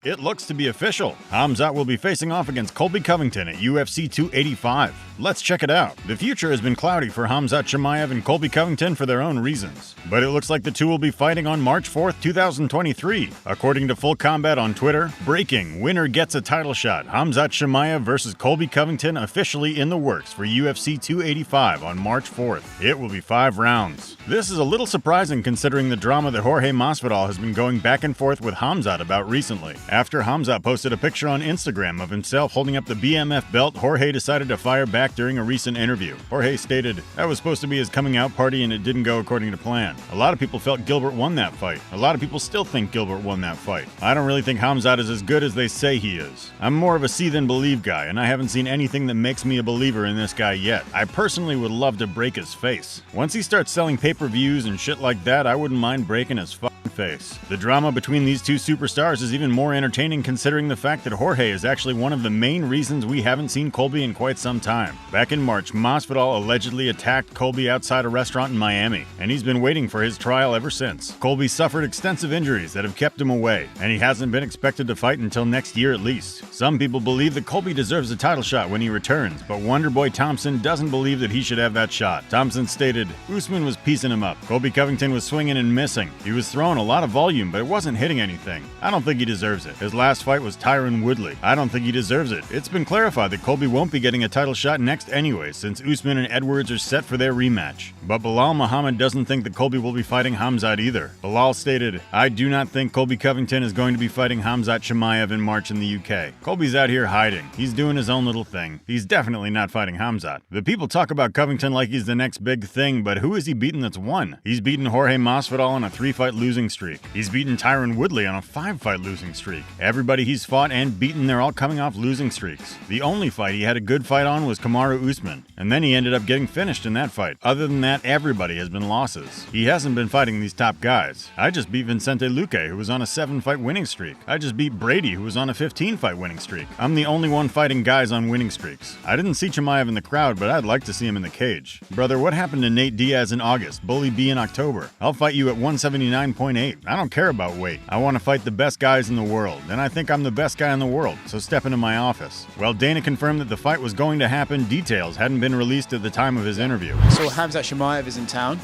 It looks to be official. Khamzat will be facing off against Colby Covington at UFC 285. Let's check it out. The future has been cloudy for Khamzat Chimaev and Colby Covington for their own reasons. But it looks like the two will be fighting on March 4th, 2023. According to Full Combat on Twitter, breaking, winner gets a title shot. Khamzat Chimaev versus Colby Covington officially in the works for UFC 285 on March 4th. It will be 5 rounds. This is a little surprising considering the drama that Jorge Masvidal has been going back and forth with Khamzat about recently. After Khamzat posted a picture on Instagram of himself holding up the BMF belt, Jorge decided to fire back during a recent interview. Jorge stated, "That was supposed to be his coming out party and it didn't go according to plan. A lot of people felt Gilbert won that fight. A lot of people still think Gilbert won that fight. I don't really think Khamzat is as good as they say he is. I'm more of a see than believe guy, and I haven't seen anything that makes me a believer in this guy yet. I personally would love to break his face. Once he starts selling pay-per-views and shit like that, I wouldn't mind breaking his fucking face." The drama between these two superstars is even more entertaining considering the fact that Jorge is actually one of the main reasons we haven't seen Colby in quite some time. Back in March, Masvidal allegedly attacked Colby outside a restaurant in Miami, and he's been waiting for his trial ever since. Colby suffered extensive injuries that have kept him away, and he hasn't been expected to fight until next year at least. Some people believe that Colby deserves a title shot when he returns, but Wonderboy Thompson doesn't believe that he should have that shot. Thompson stated, "Usman was piecing him up. Colby Covington was swinging and missing. He was throwing a lot of volume, but it wasn't hitting anything. I don't think he deserves it. His last fight was Tyron Woodley. I don't think he deserves it. It's been clarified that Colby won't be getting a title shot next anyway, since Usman and Edwards are set for their rematch. But Bilal Muhammad doesn't think that Colby will be fighting Khamzat either. Bilal stated, "I do not think Colby Covington is going to be fighting Khamzat Chimaev in March in the UK. Colby's out here hiding. He's doing his own little thing. He's definitely not fighting Khamzat." The people talk about Covington like he's the next big thing, but who has he beaten that's won? He's beaten Jorge Masvidal on a 3-fight losing streak. He's beaten Tyron Woodley on a 5-fight losing streak. Everybody he's fought and beaten, they're all coming off losing streaks. The only fight he had a good fight on was Kamaru Usman, and then he ended up getting finished in that fight. Other than that, everybody has been losses. He hasn't been fighting these top guys. I just beat Vicente Luque, who was on a 7-fight winning streak. I just beat Brady, who was on a 15-fight winning streak. I'm the only one fighting guys on winning streaks. I didn't see Chimaev in the crowd, but I'd like to see him in the cage. Brother, what happened to Nate Diaz in August? Bully B in October? I'll fight you at 179.8. I don't care about weight. I want to fight the best guys in the world, and I think I'm the best guy in the world, so step into my office. Well, Dana confirmed that the fight was going to happen. Details hadn't been released at the time of his interview. So Khamzat Chimaev is in town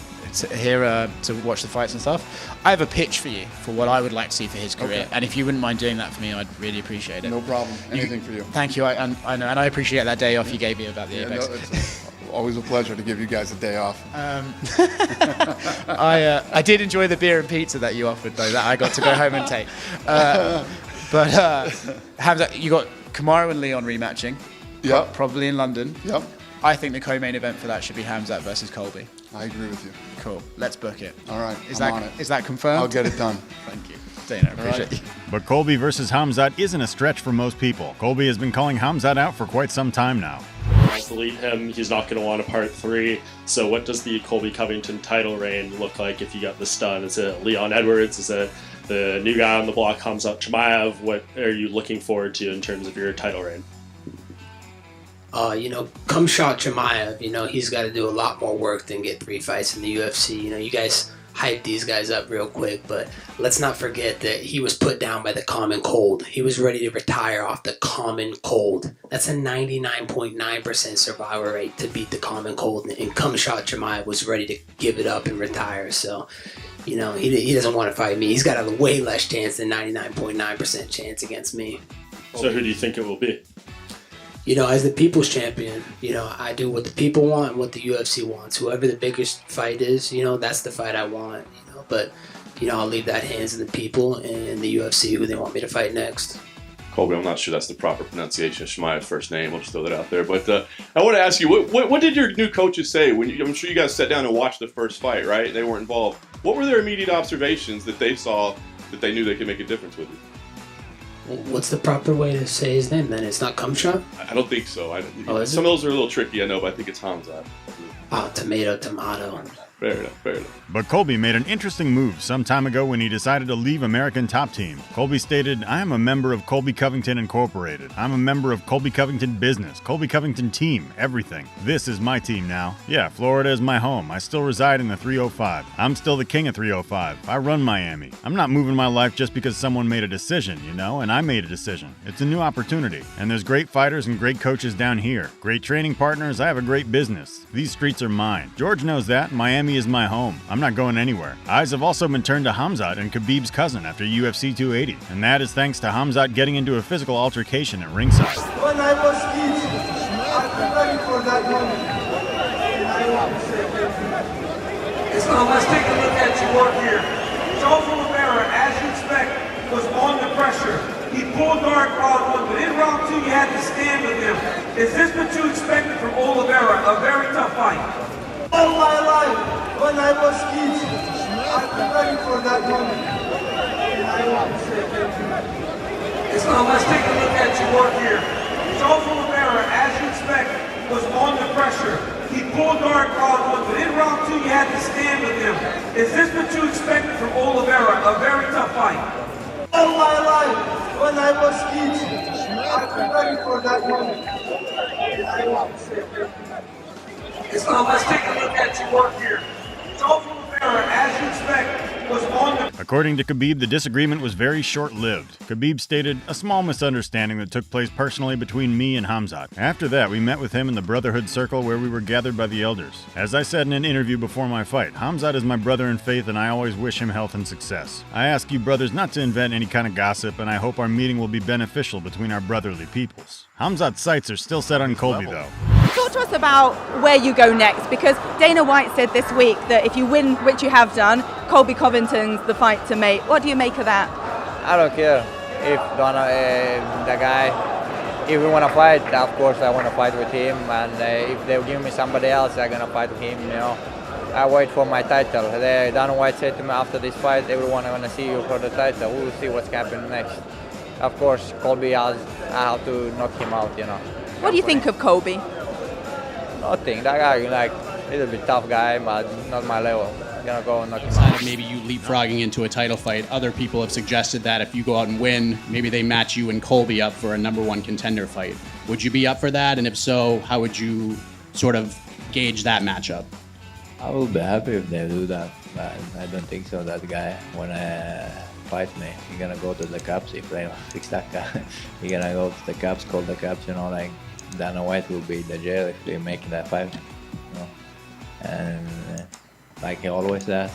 here to watch the fights and stuff. I have a pitch for you for what I would like to see for his career, Okay. and if you wouldn't mind doing that for me, I'd really appreciate it. No problem. Anything for you. Thank you. I know, and I appreciate that day off you gave me about the Apex. No, it's always a pleasure to give you guys a day off. I did enjoy the beer and pizza that you offered, though, that I got to go home and take. But Khamzat, you got Kamaru and Leon rematching. Yep. Probably in London. Yep. I think the co-main event for that should be Khamzat versus Colby. I agree with you. Cool. Let's book it. All right. Is I'm on it. that confirmed? I'll get it done. Thank you, Dana. Appreciate it. But Colby versus Khamzat isn't a stretch for most people. Colby has been calling Khamzat out for quite some time now. Delete him. He's not going to want a part 3. So what does the Colby Covington title reign look like if you got this done? Is it Leon Edwards? Is it the new guy on the block, Khamzat Chimaev? What are you looking forward to in terms of your title reign? Khamzat Chimaev, he's got to do a lot more work than get 3 fights in the UFC. You guys hype these guys up real quick, but let's not forget that he was put down by the common cold. He was ready to retire off the common cold. That's a 99.9% survival rate to beat the common cold, and Khamzat Chimaev was ready to give it up and retire. So, he doesn't want to fight me. He's got a way less chance than 99.9% chance against me. So who do you think it will be? As the people's champion, I do what the people want and what the UFC wants. Whoever the biggest fight is, that's the fight I want, But, I'll leave that hands of the people and the UFC who they want me to fight next. Colby, I'm not sure that's the proper pronunciation of Chimaev's first name. We'll just throw that out there. But I want to ask you, what did your new coaches say? I'm sure you guys sat down and watched the first fight, right? They weren't involved. What were their immediate observations that they saw that they knew they could make a difference with you? What's the proper way to say his name then? It's not Khamzat? I don't think so. Oh, Some of those are a little tricky, I know, but I think it's Khamzat. Oh, tomato. Fair enough, fair enough. But Colby made an interesting move some time ago when he decided to leave American Top Team. Colby stated, "I am a member of Colby Covington Incorporated. I'm a member of Colby Covington Business, Colby Covington Team, everything. This is my team now. Yeah, Florida is my home. I still reside in the 305. I'm still the king of 305. I run Miami. I'm not moving my life just because someone made a decision, you know, and I made a decision. It's a new opportunity. And there's great fighters and great coaches down here. Great training partners. I have a great business. These streets are mine. George knows that. Miami is my home. I'm not going anywhere." Eyes have also been turned to Khamzat and Khabib's cousin after UFC 280, and that is thanks to Khamzat getting into a physical altercation at ringside. When I was kids, I've been ready for that moment. And I want to say thank you. So let's take a look at your work here. Jose Rivera, as you expect, was on the pressure. He pulled guard round one, but in round two you had to stand with him. Is this what you expected from Oliveira? A very tough fight. All my life, when I was kids, I've been ready for that moment. And I want to say thank you. So let's take a look at your work here. Jose Rivera, as you expect, was on the pressure. He pulled guard round one, but in round two you had to stand with him. Is this what you expected from Oliveira? A very tough fight. All my life, when I was kids, I've been ready for that moment. And I want to say thank you. So let's take a look at your work here. Jose Rivera, as you expect, was on the According to Khabib, the disagreement was very short-lived. Khabib stated, "A small misunderstanding that took place personally between me and Khamzat. After that, we met with him in the Brotherhood Circle where we were gathered by the elders. As I said in an interview before my fight, Khamzat is my brother in faith and I always wish him health and success. I ask you brothers not to invent any kind of gossip and I hope our meeting will be beneficial between our brotherly peoples." Khamzat's sights are still set on Colby though. Talk to us about where you go next, because Dana White said this week that if you win, which you have done, Colby Covington's the fight to make. What do you make of that? I don't care if the guy, if we want to fight, of course I want to fight with him, and if they'll give me somebody else, I'm going to fight with him, you know. I wait for my title. Dana White said to me after this fight, everyone want to see you for the title. We'll see what's happening next. Of course, Colby, I have to knock him out, you know. What do you think of Colby? Nothing. That guy, like, he's a bit tough guy, but not my level. I'm gonna go and knock him out. Outside of maybe you leapfrogging into a title fight, other people have suggested that if you go out and win, maybe they match you and Colby up for a #1 contender fight. Would you be up for that? And if so, how would you sort of gauge that matchup? I will be happy if they do that, but I don't think so. That guy, when fight me, he's gonna go to the Cups if they fix that guy. He's gonna go to the Cups, call the Cups, you know, like Dana White will be in the jail if they make that fight, you know. And like he always does,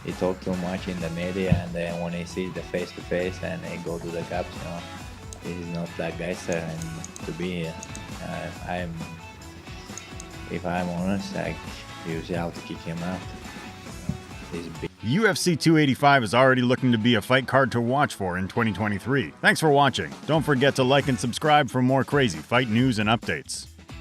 he talk too much in the media, and then when he sees the face-to-face and he go to the Cups, you know, he's not that guy, sir, and to be here. If I'm honest, I usually have to kick him out. He's big. UFC 285 is already looking to be a fight card to watch for in 2023. Thanks for watching. Don't forget to like and subscribe for more crazy fight news and updates.